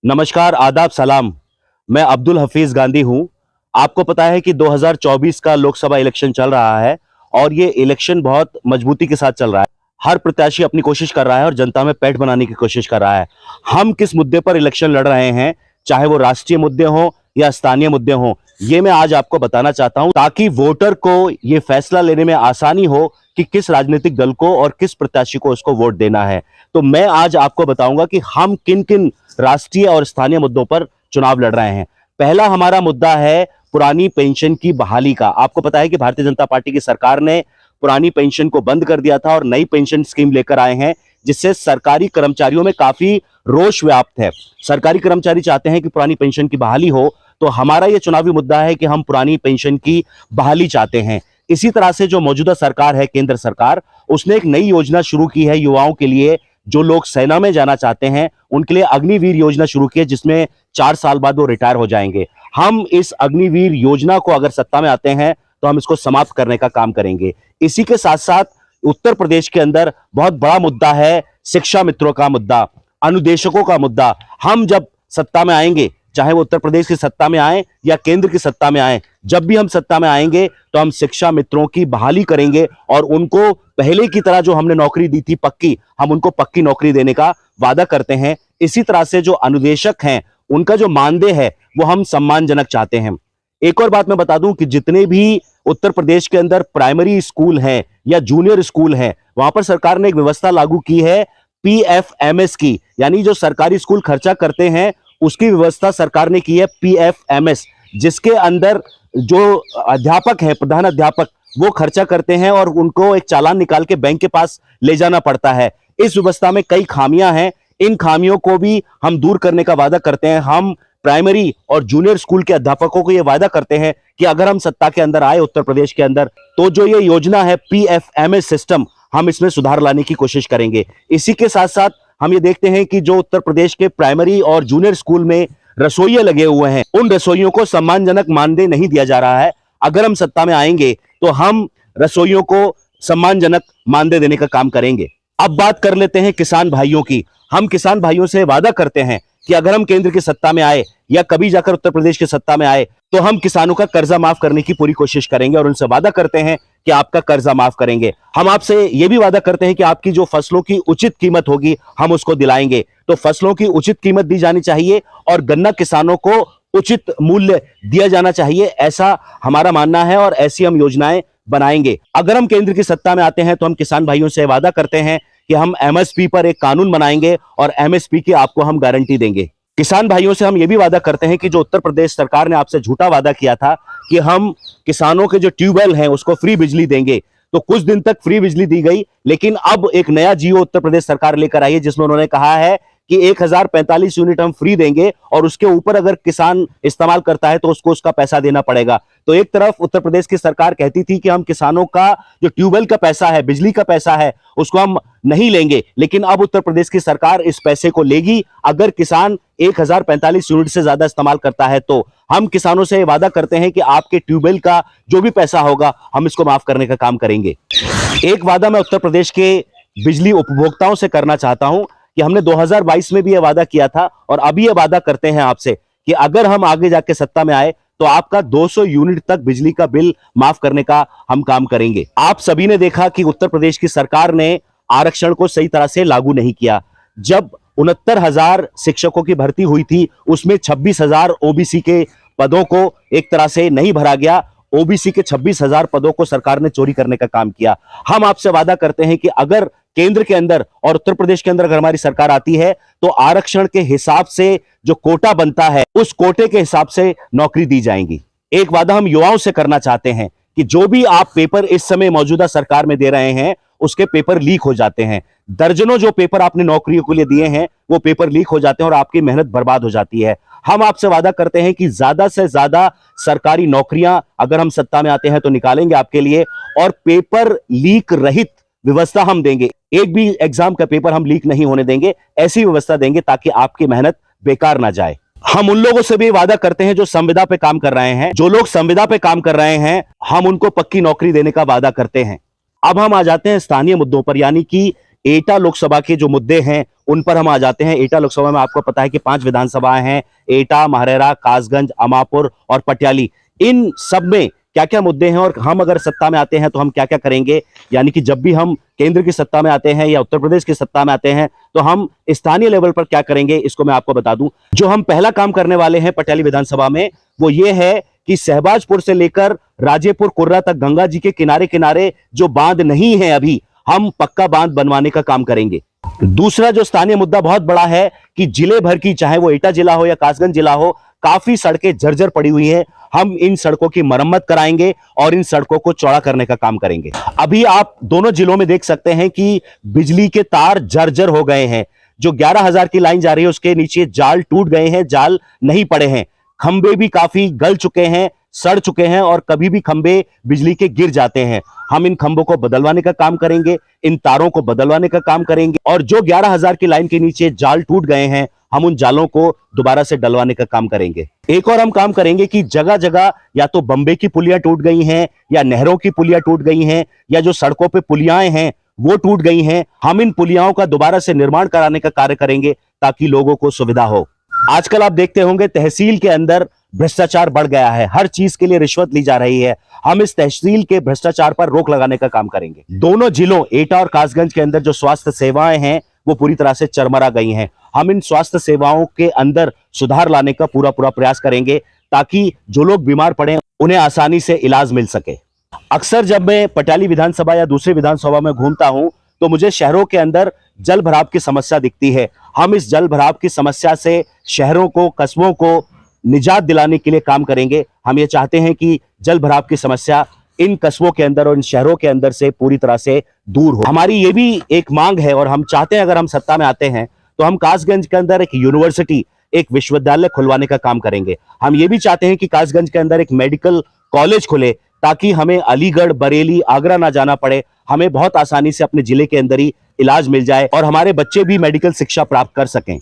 नमस्कार, आदाब, सलाम। मैं अब्दुल हफीज गांधी हूं। आपको पता है कि 2024 का लोकसभा इलेक्शन चल रहा है और ये इलेक्शन बहुत मजबूती के साथ चल रहा है। हर प्रत्याशी अपनी कोशिश कर रहा है और जनता में पैठ बनाने की कोशिश कर रहा है। हम किस मुद्दे पर इलेक्शन लड़ रहे हैं, चाहे वो राष्ट्रीय मुद्दे हों या स्थानीय मुद्दे हों, ये मैं आज आपको बताना चाहता हूं, ताकि वोटर को ये फैसला लेने में आसानी हो कि किस राजनीतिक दल को और किस प्रत्याशी को उसको वोट देना है। तो मैं आज आपको बताऊंगा कि हम किन किन राष्ट्रीय और स्थानीय मुद्दों पर चुनाव लड़ रहे हैं। पहला हमारा मुद्दा है पुरानी पेंशन की बहाली का। आपको पता है कि भारतीय जनता पार्टी की सरकार ने पुरानी पेंशन को बंद कर दिया था और नई पेंशन स्कीम लेकर आए हैं, जिससे सरकारी कर्मचारियों में काफी रोष व्याप्त है। सरकारी कर्मचारी चाहते हैं कि पुरानी पेंशन की बहाली हो, तो हमारा यह चुनावी मुद्दा है कि हम पुरानी पेंशन की बहाली चाहते हैं। इसी तरह से जो मौजूदा सरकार है, केंद्र सरकार, उसने एक नई योजना शुरू की है युवाओं के लिए। जो लोग सेना में जाना चाहते हैं उनके लिए अग्निवीर योजना शुरू की है, जिसमें 4 साल बाद वो रिटायर हो जाएंगे। हम इस अग्निवीर योजना को अगर सत्ता में आते हैं तो हम इसको समाप्त करने का काम करेंगे। इसी के साथ साथ उत्तर प्रदेश के अंदर बहुत बड़ा मुद्दा है शिक्षा मित्रों का मुद्दा, अनुदेशकों का मुद्दा। हम जब सत्ता में आएंगे, चाहे वो उत्तर प्रदेश की सत्ता में आए या केंद्र की सत्ता में आए, जब भी हम सत्ता में आएंगे तो हम शिक्षा मित्रों की बहाली करेंगे और उनको पहले की तरह जो हमने नौकरी दी थी पक्की, हम उनको पक्की नौकरी देने का वादा करते हैं। इसी तरह से जो अनुदेशक हैं उनका जो मानदेय है वो हम सम्मानजनक चाहते हैं। एक और बात मैं बता दूं कि जितने भी उत्तर प्रदेश के अंदर प्राइमरी स्कूल हैं या जूनियर स्कूल हैं, वहां पर सरकार ने एक व्यवस्था लागू की है पीएफएमएस की, यानी जो सरकारी स्कूल खर्चा करते हैं उसकी व्यवस्था सरकार ने की है पीएफएमएस, जिसके अंदर जो अध्यापक है, प्रधान अध्यापक, वो खर्चा करते हैं और उनको एक चालान निकाल के बैंक के पास ले जाना पड़ता है। इस व्यवस्था में कई खामियां हैं, इन खामियों को भी हम दूर करने का वादा करते हैं। हम प्राइमरी और जूनियर स्कूल के अध्यापकों को यह वादा करते हैं कि अगर हम सत्ता के अंदर आए उत्तर प्रदेश के अंदर, तो जो ये योजना है पीएफएमएस सिस्टम, हम इसमें सुधार लाने की कोशिश करेंगे। इसी के साथ साथ हम ये देखते हैं कि जो उत्तर प्रदेश के प्राइमरी और जूनियर स्कूल में रसोइये लगे हुए हैं, उन रसोइयों को सम्मानजनक मानदेय नहीं दिया जा रहा है। अगर हम सत्ता में आएंगे तो हम रसोइयों को सम्मानजनक मानदेय देने का काम करेंगे। अब बात कर लेते हैं किसान भाइयों की। हम किसान भाइयों से वादा करते हैं कि अगर हम केंद्र की सत्ता में आए या कभी जाकर उत्तर प्रदेश की सत्ता में आए तो हम किसानों का कर्जा माफ करने की पूरी कोशिश करेंगे और उनसे वादा करते हैं कि आपका कर्जा माफ करेंगे। हम आपसे यह भी वादा करते हैं कि आपकी जो फसलों की उचित कीमत होगी हम उसको दिलाएंगे। तो फसलों की उचित कीमत दी जानी चाहिए और गन्ना किसानों को उचित मूल्य दिया जाना चाहिए, ऐसा हमारा मानना है और ऐसी हम योजनाएं बनाएंगे। अगर हम केंद्र की सत्ता में आते हैं तो हम किसान भाइयों से वादा करते हैं कि हम एमएसपी पर एक कानून बनाएंगे और एमएसपी की आपको हम गारंटी देंगे। किसान भाइयों से हम ये भी वादा करते हैं कि जो उत्तर प्रदेश सरकार ने आपसे झूठा वादा किया था कि हम किसानों के जो ट्यूबवेल हैं उसको फ्री बिजली देंगे, तो कुछ दिन तक फ्री बिजली दी गई, लेकिन अब एक नया जियो उत्तर प्रदेश सरकार लेकर आई है जिसमें उन्होंने कहा है कि 1045 यूनिट हम फ्री देंगे और उसके ऊपर अगर किसान इस्तेमाल करता है तो उसको उसका पैसा देना पड़ेगा। तो एक तरफ उत्तर प्रदेश की सरकार कहती थी कि हम किसानों का जो ट्यूबवेल का पैसा है, बिजली का पैसा है, उसको हम नहीं लेंगे, लेकिन अब उत्तर प्रदेश की सरकार इस पैसे को लेगी अगर किसान 1045 यूनिट से ज्यादा इस्तेमाल करता है। तो हम किसानों से वादा करते हैं कि आपके ट्यूबवेल का जो भी पैसा होगा हम इसको माफ करने का काम करेंगे। एक वादा मैं उत्तर प्रदेश के बिजली उपभोक्ताओं से करना चाहता हूं कि हमने 2022 में भी यह वादा किया था और अभी यह वादा करते हैं आपसे कि अगर हम आगे जाके सत्ता में आए तो आपका 200 यूनिट तक बिजली का बिल माफ करने का हम काम करेंगे। आप सभी ने देखा कि उत्तर प्रदेश की सरकार ने आरक्षण को सही तरह से लागू नहीं किया। जब 69,000 शिक्षकों की भर्ती हुई थी उसमें 26,000 ओबीसी के पदों को एक तरह से नहीं भरा गया। ओबीसी के 26,000 पदों को सरकार ने चोरी करने का काम किया। हम आपसे वादा करते हैं कि अगर केंद्र के अंदर और उत्तर प्रदेश के अंदर अगर हमारी सरकार आती है तो आरक्षण के हिसाब से जो कोटा बनता है उस कोटे के हिसाब से नौकरी दी जाएगी। एक वादा हम युवाओं से करना चाहते हैं कि जो भी आप पेपर इस समय मौजूदा सरकार में दे रहे हैं उसके पेपर लीक हो जाते हैं। दर्जनों जो पेपर आपने नौकरियों के लिए दिए हैं वो पेपर लीक हो जाते हैं और आपकी मेहनत बर्बाद हो जाती है। हम आपसे वादा करते हैं कि ज्यादा से ज्यादा सरकारी नौकरियां अगर हम सत्ता में आते हैं तो निकालेंगे आपके लिए और पेपर लीक रहित व्यवस्था हम देंगे। एक भी एग्जाम का पेपर हम लीक नहीं होने देंगे, ऐसी व्यवस्था देंगे ताकि आपकी मेहनत बेकार ना जाए। हम उन लोगों से भी वादा करते हैं जो संविदा पे काम कर रहे हैं। जो लोग संविदा पे काम कर रहे हैं हम उनको पक्की नौकरी देने का वादा करते हैं। अब हम आ जाते हैं स्थानीय मुद्दों पर, यानी कि एटा लोकसभा के जो मुद्दे हैं उन पर हम आ जाते हैं। एटा लोकसभा में आपको पता है कि 5 विधानसभाएं हैं, एटा, महरेरा, कासगंज, अमापुर और पटियाली। इन सब में क्या क्या मुद्दे हैं और हम अगर सत्ता में आते हैं तो हम क्या क्या करेंगे, यानी कि जब भी हम केंद्र की सत्ता में आते हैं या उत्तर प्रदेश की सत्ता में आते हैं तो हम स्थानीय लेवल पर क्या करेंगे, इसको मैं आपको बता दूं। जो हम पहला काम करने वाले हैं पटियाली विधानसभा में वो ये है कि शहबाजपुर से लेकर राजेपुर कुर्रा तक गंगा जी के किनारे किनारे जो बांध नहीं है अभी, हम पक्का बांध बनवाने का काम करेंगे। दूसरा जो स्थानीय मुद्दा बहुत बड़ा है कि जिले भर की, चाहे वो एटा जिला हो या कासगंज जिला हो, काफी सड़कें जर्जर पड़ी हुई हैं। हम इन सड़कों की मरम्मत कराएंगे और इन सड़कों को चौड़ा करने का काम करेंगे। अभी आप दोनों जिलों में देख सकते हैं कि बिजली के तार जर्जर हो गए हैं। जो 11,000 की लाइन जा रही है उसके नीचे जाल टूट गए हैं, जाल नहीं पड़े हैं। खंबे भी काफी गल चुके हैं, सड़ चुके हैं और कभी भी खंबे बिजली के गिर जाते हैं। हम इन खंभों को बदलवाने का काम करेंगे, इन तारों को बदलवाने का काम करेंगे और जो 11,000 की लाइन के नीचे जाल टूट गए हैं हम उन जालों को दोबारा से डलवाने का काम करेंगे। एक और हम काम करेंगे कि जगह जगह या तो बंबे की पुलियां टूट गई हैं या नहरों की पुलियां टूट गई हैं या जो सड़कों पे पुलियाएं हैं वो टूट गई हैं, हम इन पुलियाओं का दोबारा से निर्माण कराने का कार्य करेंगे ताकि लोगों को सुविधा हो। आजकल आप देखते होंगे तहसील के अंदर भ्रष्टाचार बढ़ गया है, हर चीज के लिए रिश्वत ली जा रही है। हम इस तहसील के भ्रष्टाचार पर रोक लगाने का काम करेंगे। दोनों जिलों एटा और कासगंज के अंदर जो स्वास्थ्य सेवाएं हैं वो पूरी तरह से चरमरा गई हैं। हम इन स्वास्थ्य सेवाओं के अंदर सुधार लाने का पूरा प्रयास करेंगे ताकि जो लोग बीमार पड़े उन्हें आसानी से इलाज मिल सके। अक्सर जब मैं पटियाली विधानसभा या दूसरी विधानसभा में घूमता हूं तो मुझे शहरों के अंदर जल भराव की समस्या दिखती है। हम इस जल भराव की समस्या से शहरों को, कस्बों को निजात दिलाने के लिए काम करेंगे। हम ये चाहते हैं कि जल भराव की समस्या इन कस्बों के अंदर और इन शहरों के अंदर से पूरी तरह से दूर हो। हमारी ये भी एक मांग है और हम चाहते हैं अगर हम सत्ता में आते हैं तो हम कासगंज के अंदर एक यूनिवर्सिटी, एक विश्वविद्यालय खुलवाने का काम करेंगे। हम ये भी चाहते हैं कि कासगंज के अंदर एक मेडिकल कॉलेज खुले ताकि हमें अलीगढ़, बरेली, आगरा ना जाना पड़े। हमें बहुत आसानी से अपने जिले के अंदर ही इलाज मिल जाए और हमारे बच्चे भी मेडिकल शिक्षा प्राप्त कर सकें।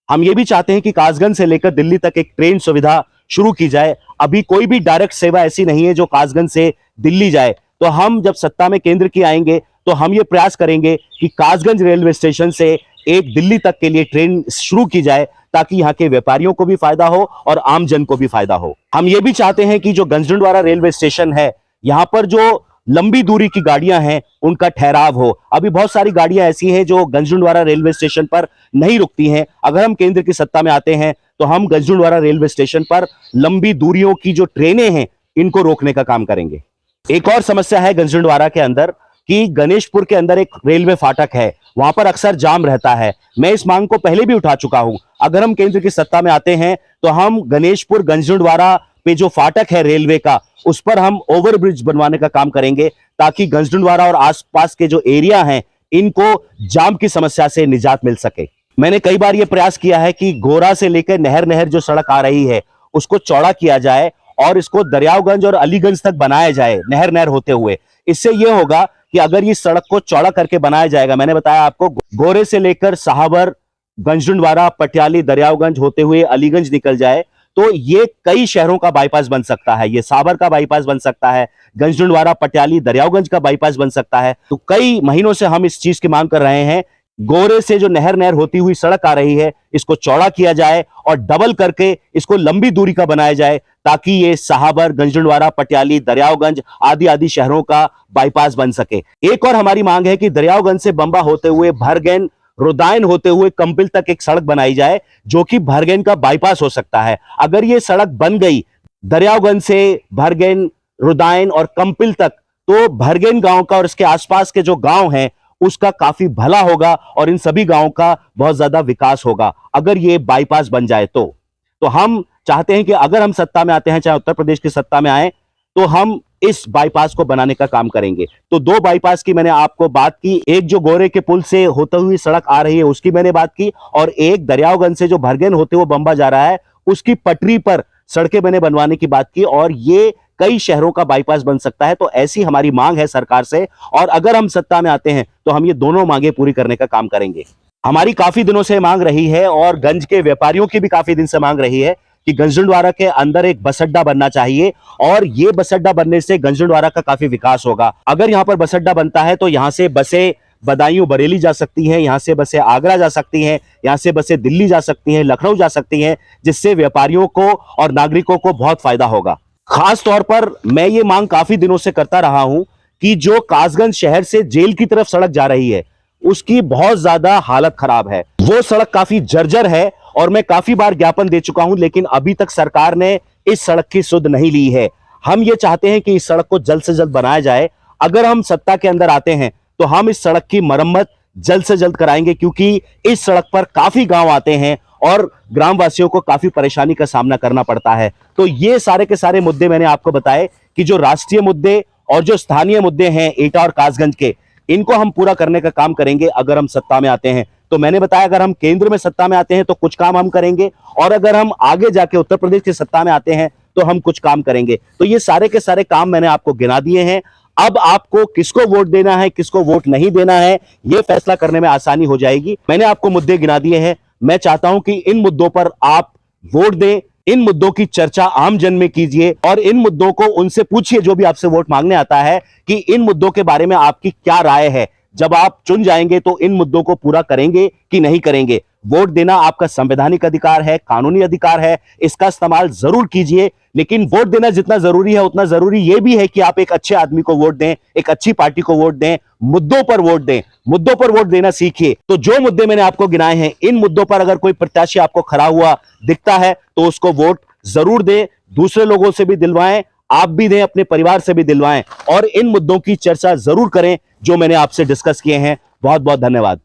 हम ये भी चाहते हैं कि कासगंज से लेकर दिल्ली तक एक ट्रेन सुविधा शुरू की जाए। अभी कोई भी डायरेक्ट सेवा ऐसी नहीं है जो कासगंज से दिल्ली जाए। तो हम जब सत्ता में केंद्र की आएंगे तो हम ये प्रयास करेंगे कि कासगंज रेलवे स्टेशन से एक दिल्ली तक के लिए ट्रेन शुरू की जाए ताकि यहाँ के व्यापारियों को भी फायदा हो और आम जन को भी फायदा हो। हम ये भी चाहते हैं कि जो गंजडुंडवारा रेलवे स्टेशन है, यहाँ पर जो लंबी दूरी की गाड़ियां हैं उनका ठहराव हो। अभी बहुत सारी गाड़ियां ऐसी हैं जो गंजडुंडवारा रेलवे स्टेशन पर नहीं रुकती हैं। अगर हम केंद्र की सत्ता में आते हैं तो हम गंजडुंडवारा रेलवे स्टेशन पर लंबी दूरियों की जो ट्रेनें हैं इनको रोकने का काम करेंगे। एक और समस्या है गंजडुंडवारा के अंदर कि गणेशपुर के अंदर एक रेलवे फाटक है, वहां पर अक्सर जाम रहता है। मैं इस मांग को पहले भी उठा चुका हूं। अगर हम केंद्र की सत्ता में आते हैं तो हम गणेशपुर गंजडुंडवारा पे जो फाटक है रेलवे का, उस पर हम ओवरब्रिज बनवाने का काम करेंगे ताकि गंजडुंडवारा और आसपास के जो एरिया हैं इनको जाम की समस्या से निजात मिल सके। मैंने कई बार यह प्रयास किया है कि गोरा से लेकर नहर जो सड़क आ रही है उसको चौड़ा किया जाए और इसको दरियागंज और अलीगंज तक बनाया जाए नहर होते हुए। इससे यह होगा कि अगर ये सड़क को चौड़ा करके बनाया जाएगा, मैंने बताया आपको गोरे से लेकर साहबर, गंजडुंडवारा, पटियाली, दरियागंज होते हुए अलीगंज निकल जाए तो ये कई शहरों का बाईपास बन सकता है। ये साबर का बाईपास बन सकता है, गंजडुंडवारा, पटियाली, दरियागंज का बाईपास बन सकता है। तो कई महीनों से हम इस चीज की मांग कर रहे हैं। गोरे से जो नहर होती हुई सड़क आ रही है इसको चौड़ा किया जाए और डबल करके इसको लंबी दूरी का बनाया जाए ताकि ये साहबर, गंजडुंडवारा, पटियाली, दरियागंज आदि शहरों का बाईपास बन सके। एक और हमारी मांग है कि दरियागंज से बंबा होते हुए भरगैन, रुदायन होते हुए कंपिल तक एक सड़क बनाई जाए जो कि भरगैन का बाईपास हो सकता है। अगर ये सड़क बन गई दरियागंज से भरगैन, रुदायन और कंपिल तक, तो भरगैन गांव का और इसके आसपास के जो गांव हैं उसका काफी भला होगा और इन सभी गांवों का बहुत ज्यादा विकास होगा अगर ये बाईपास बन जाए। तो हम चाहते हैं कि अगर हम सत्ता में आते हैं, चाहे उत्तर प्रदेश की सत्ता में आए, तो हम इस बाईपास को बनाने का काम करेंगे। तो दो बाईपास की मैंने आपको बात की, एक जो गोरे के पुल से होते हुई सड़क आ रही है उसकी मैंने बात की और एक दरियागंज से जो भरगैन होते हुए बंबा जा रहा है उसकी पटरी पर सड़कें मैंने बनवाने की बात की और ये कई शहरों का बाईपास बन सकता है। तो ऐसी हमारी मांग है सरकार से और अगर हम सत्ता में आते हैं तो हम ये दोनों मांगे पूरी करने का काम करेंगे। हमारी काफी दिनों से मांग रही है और गंज के व्यापारियों की भी काफी दिन से मांग रही है कि गंजडुंडवारा के अंदर एक बस अड्डा बनना चाहिए और ये बस अड्डा बनने से गंजडुंडवारा का काफी विकास होगा। अगर यहाँ पर बस अड्डा बनता है तो यहाँ से बसें बदायूं बरेली जा सकती हैं, यहाँ से बसें आगरा जा सकती हैं, यहाँ से बसें दिल्ली जा सकती हैं, लखनऊ जा सकती हैं, जिससे व्यापारियों को और नागरिकों को बहुत फायदा होगा। खास तौर पर मैं ये मांग काफी दिनों से करता रहा हूं कि जो कासगंज शहर से जेल की तरफ सड़क जा रही है उसकी बहुत ज्यादा हालत खराब है। वो सड़क काफी जर्जर है और मैं काफी बार ज्ञापन दे चुका हूं, लेकिन अभी तक सरकार ने इस सड़क की सुध नहीं ली है। हम ये चाहते हैं कि इस सड़क को जल्द से जल्द बनाया जाए। अगर हम सत्ता के अंदर आते हैं तो हम इस सड़क की मरम्मत जल्द से जल्द कराएंगे, क्योंकि इस सड़क पर काफी गांव आते हैं और ग्रामवासियों को काफी परेशानी का सामना करना पड़ता है। तो ये सारे के सारे मुद्दे मैंने आपको बताए कि जो राष्ट्रीय मुद्दे और जो स्थानीय मुद्दे हैं एटा और कासगंज के, इनको हम पूरा करने का काम करेंगे अगर हम सत्ता में आते हैं। तो मैंने बताया अगर हम केंद्र में सत्ता में आते हैं तो कुछ काम हम करेंगे, और अगर हम आगे जाके उत्तर प्रदेश की सत्ता में आते हैं तो हम कुछ काम करेंगे। तो ये सारे के सारे काम मैंने आपको गिना दिए हैं। अब आपको किसको वोट देना है, किसको वोट नहीं देना है, यह फैसला करने में आसानी हो जाएगी। मैंने आपको मुद्दे गिना दिए हैं। मैं चाहता हूं कि इन मुद्दों पर आप वोट दें, इन मुद्दों की चर्चा आम जन में कीजिए और इन मुद्दों को उनसे पूछिए जो भी आपसे वोट मांगने आता है कि इन मुद्दों के बारे में आपकी क्या राय है। जब आप चुन जाएंगे तो इन मुद्दों को पूरा करेंगे कि नहीं करेंगे। वोट देना आपका संवैधानिक अधिकार है, कानूनी अधिकार है, इसका इस्तेमाल जरूर कीजिए। लेकिन वोट देना जितना जरूरी है उतना जरूरी यह भी है कि आप एक अच्छे आदमी को वोट दें, एक अच्छी पार्टी को वोट दें, मुद्दों पर वोट दें, मुद्दों पर वोट देना सीखिए। तो जो मुद्दे मैंने आपको गिनाए हैं, इन मुद्दों पर अगर कोई प्रत्याशी आपको खड़ा हुआ दिखता है तो उसको वोट जरूर दें। दूसरे लोगों से भी दिलवाएं, आप भी दें, अपने परिवार से भी दिलवाएं और इन मुद्दों की चर्चा जरूर करें जो मैंने आपसे डिस्कस किए हैं। बहुत बहुत धन्यवाद।